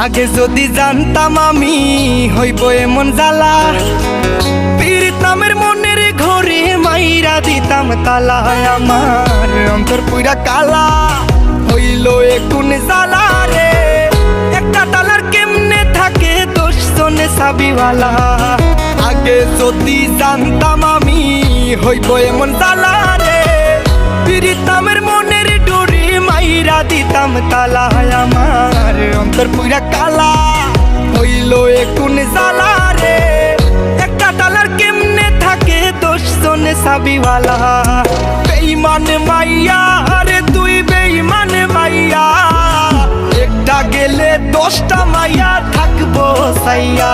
আগে যদি জানতাম আমি হইব এমন জ্বালা, পীড়িত নামের মনের ঘরে মাইরা দিতাম তালা। আমার অন্তর পুরা কালা হইল এখন জ্বালা রে। একটা তালার কেমনে থাকে 10 জনে চাবিওয়ালা। আগে যদি জানতাম আমি হইব এমন জ্বালা রে, পীড়িত নামের মনের ডোরে মাইরা দিতাম তালা। আমার অন্তর পুরা কালা হইল এখন জ্বালা রে। একটা তালার কেমনে থাকে 10 জনে চাবিওয়ালা। বেঈমান মাইয়া রে তুই বেঈমান মাইয়া, একটা গেলে 10টা মাইয়া থাকবো সাইয়া।